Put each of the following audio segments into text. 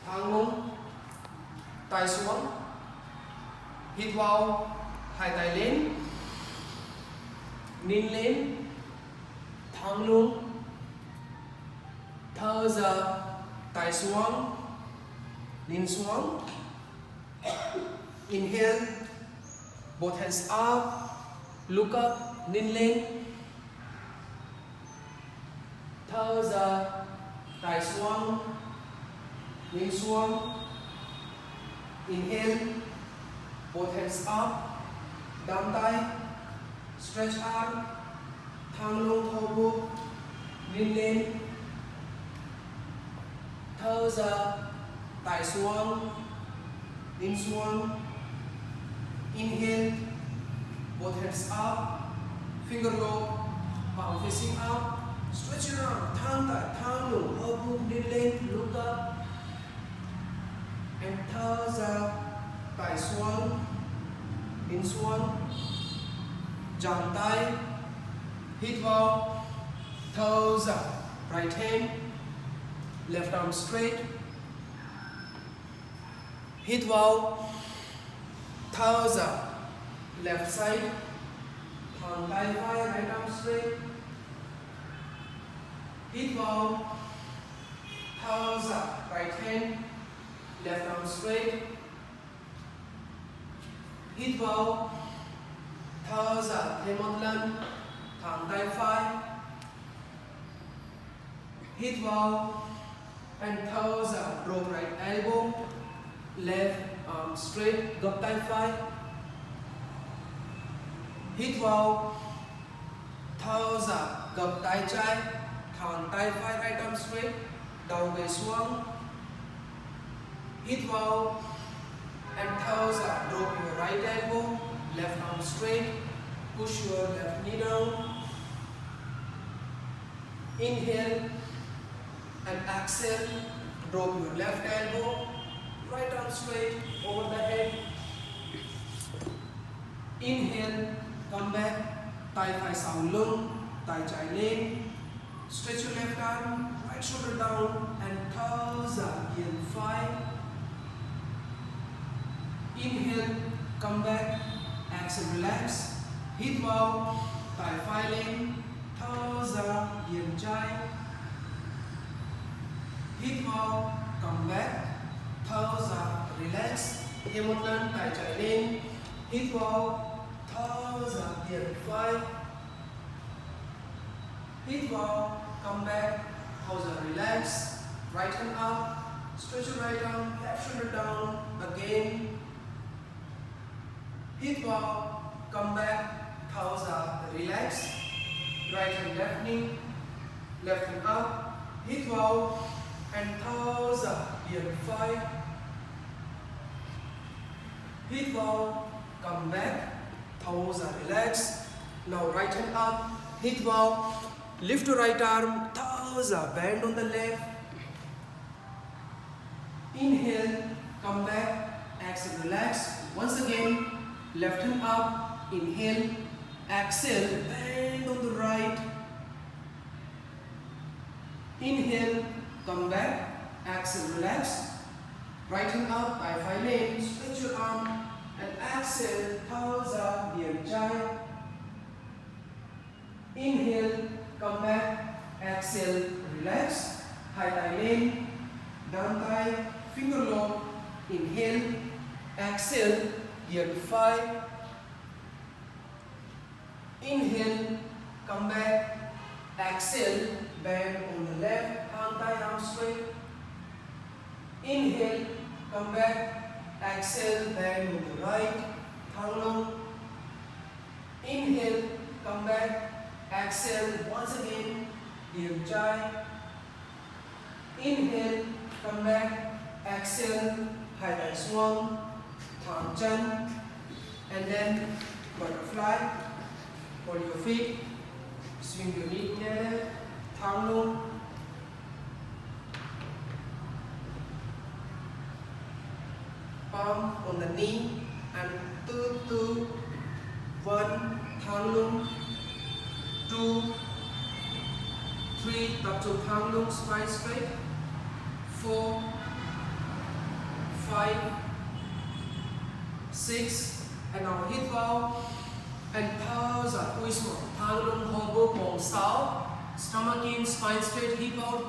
thang lưng, tay xuống, hít vào, hai tay lên, nín lên, thang lưng, thở ra, tay xuống, nín xuống, inhale, both hands up, look up, nín lên, thở ra, tay xuống, nín xuống, inhale, both hands up, đan tay, stretch arm, thang lưng thô bụng, nín lên, thở ra, tay xuống, nín xuống, inhale, both hands up, finger roll, palm facing up, stretch your arm, thang lưng thô bụng, nín lên, look up, and thở ra, tay xuống, nín xuống, dang tay, hít vào, thở ra, right hand, left arm straight, hít vào, thở ra, left side, thẳng tay phải, right arm straight, hít vào, thở ra, right hand, left arm straight, hít vào, thở ra thêm một lần, thẳng tay phải, hít vào, and thở ra, drop right elbow, left arm straight, gập tay phải, hít vào, thở ra, gập tay trái, thẳng tay phải, right arm straight, đầu về xuống, hít vào, and thở ra, drop your right elbow, left arm straight, push your left knee down, inhale, and exhale, drop your left elbow, right arm straight, over the head, inhale, come back, tay phải sau lưng, tay trái lên, stretch your left arm, right shoulder down, and thở ra, yên phải, inhale, come back, exhale, relax, hít vào, tay phải lên, thở ra, yên trái, hít vào, come back, thở ra, relax, thêm một lần, tay trái lên, hít vào, thở ra, yên phải, hít vào, come back, thở ra, relax, right hand up, stretch your right arm, left shoulder down, again, hít vào, come back, thở ra, relax, right hand left knee, left hand up, hít vào, and thở ra, yên phải, hít vào, come back, thở ra, relax, now right hand up, hít vào, lift your right arm, thở ra, bend on the left, inhale, come back, exhale, relax, once again, left hand up, inhale, exhale, bend on the right, inhale, come back, exhale, relax, right hand up, tay phải lên, stretch your arm, and exhale, thở ra, yên trái, inhale, come back, exhale, relax, hai tay lên, đan tay, finger lock, inhale, exhale, yên phải, inhale, come back, exhale, bend on the left, hand tay, arm straight, inhale, come back, exhale, bend on the right, thang lưng, inhale, come back, exhale, once again, yên trái, inhale, come back, exhale, hai tay xuống, thẳng chân, and then butterfly, hold your feet, swing your knee there, thang lưng, palm on the knee, and 2, 2, 1, thang lưng, 2, 3, tập trung thang lưng, spine straight, 4, 5, 6, and now hít vào and thở ra cúi xuống, thang lưng hô bốc mồm 6, stomach in, spine straight, hít vào 2,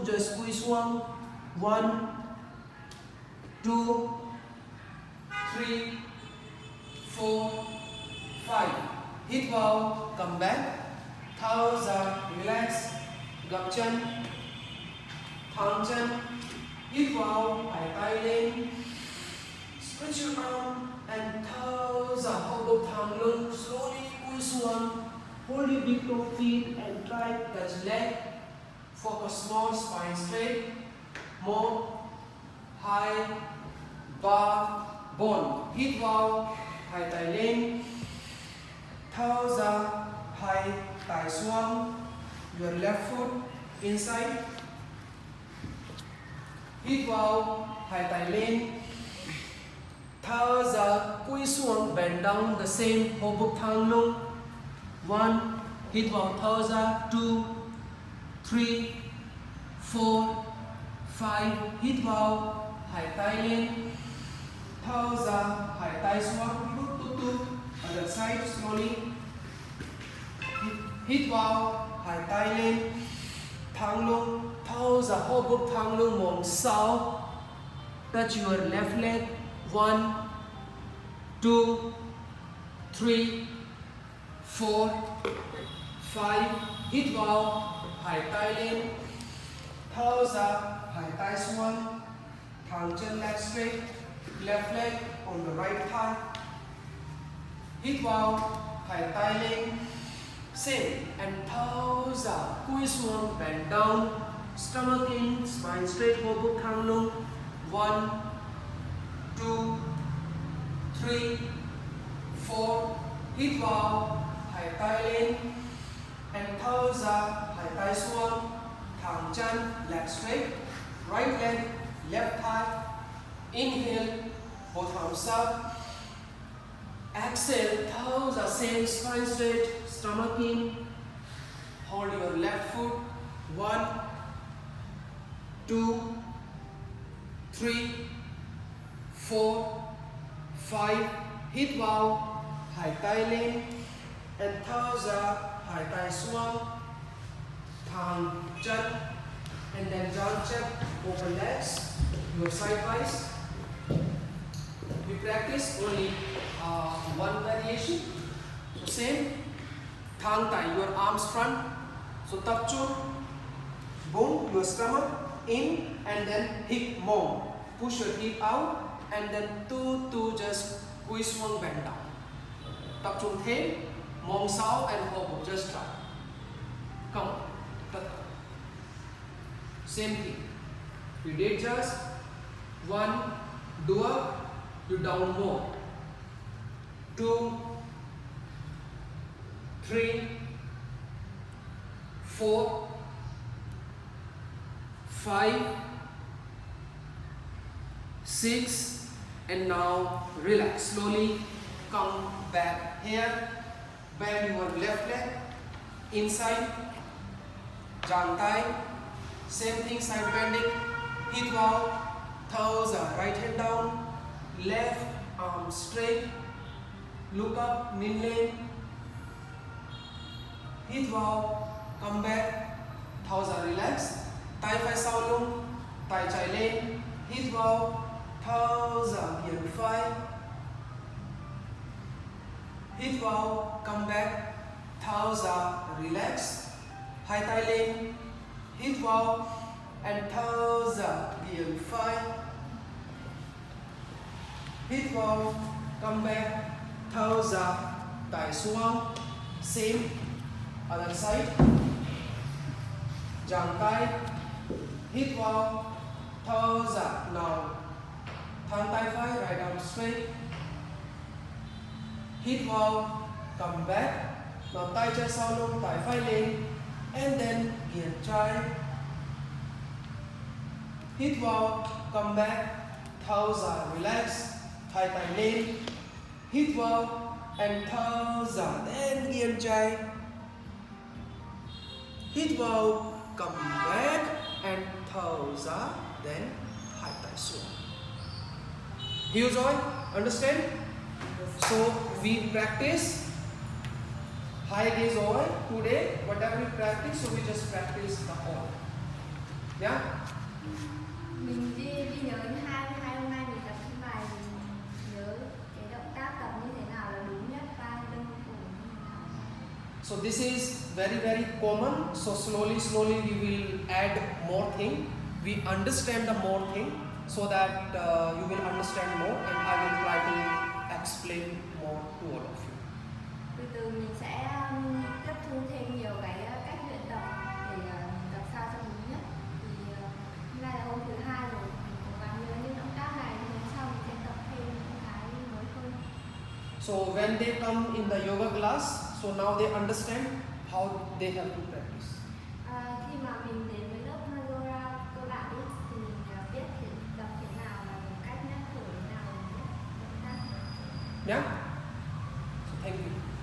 just cúi xuống, 1, 2, 3, 4, 5, hít vào, come back, thở ra, relax, gập chân, thẳng chân, hít vào, hai tay lên, stretch your arm and thở ra, hô bốc thẳng lưng, slowly cúi xuống, hold your big toe feet and try touch leg, focus more, spine straight, more, high, bar, bone, hít vào, hai tay lên, thở ra, hai tay xuống, your left foot inside, hít vào, hai tay lên, thở ra, cúi xuống, bend down the same, hô bốc thẳng lưng, 1, hít vào, thở ra, 2, 3, 4, 5, hít vào, hai tay lên, thở ra, hai tay xuống, other side slowly, hít vào, hai tay lên, thẳng lưng, thở ra, hô bốc thẳng lưng, mồm 6, touch your left leg, 1, 2, 3, 4, 5, hít vào, hai tay lên, thở ra, hai tay xuống, thẳng chân leg straight, left leg on the right thigh, hít vào, hai tay lên, same, and thở ra, cúi xuống, bend down, stomach in, spine straight, hô bốc thẳng lưng, 1, 2, 3, 4, hít vào, hai tay lên, and thở ra, hai tay xuống, thẳng chân, leg straight, right leg, left thigh, inhale, both arms up, exhale, thở ra, same, spine straight, stomach in, hold your left foot, 1, 2, 3, 4, 5, hít vào, hai tay lên, and thở ra, hai tay xuống, thẳng chân, and then down check, open legs, your side thighs. We practice only one variation. So same, thang tay, your arms front. So tập trung, bone, your stomach in, and then hip more. Push your hip out, and then two just cúi xuống, bend down. Tập trung thêm, mồm 6 and hobble, just try. Come on, same thing. You did just 1, do up, you down more. 2, 3, 4, 5, 6, and now relax. Slowly come back here. Bend your left leg inside. Giang tay. Same thing, side bending. Hít vào, thở ra, right hand down, left arm straight, look up, nhìn lên, hít vào, come back, thở ra, relax, tay phải sau lưng, tay trái lên, hít vào, thở ra, kiềng vai, hít vào, come back, thở ra, relax, hai tay lên, hít vào, and thở ra, kiềng vai, hít vào, come back, thở ra, tay xuống, same, other side, giang tay, hít vào, thở ra, now, thẳng tay phải, right arm straight, hít vào, come back, now tay chân sau lưng, tay phải lên, and then kiềng trái, hít vào, come back, thở ra, relax, hai tay lên, hít vào, and thở ra, then kiềng trái, hít vào, come back, and thở ra, then hai tay xuống. Hiểu rồi? Understand? So we practice hai cái rồi today. Whatever we practice, so we just practice the all. Yeah? Mình đi nhớ hai hôm nay mình tập cái bài mình nhớ cái động tác tập như thế nào là đúng nhất, vai lưng cổ như thế nào. So this is very common. So slowly we will add more thing. We understand the more thing so that you will understand more, and I will try to explain more to all of you. Từ từ mình sẽ tiếp thu thêm nhiều cái cách luyện tập để tập sao cho đúng nhất. Thì hôm nay là hôm thứ 2 rồi, mình cố gắng nhớ những động tác này, hôm sau mình sẽ tập thêm những cái mới hơn. So when they come in the yoga class, so now they understand how they have to practice. Khi mà mình đến với lớp yoga cơ bản ý, thì mình biết thì tập thế nào và một cách nhắc thử thế nào để biết động tác. Yeah? So thank you.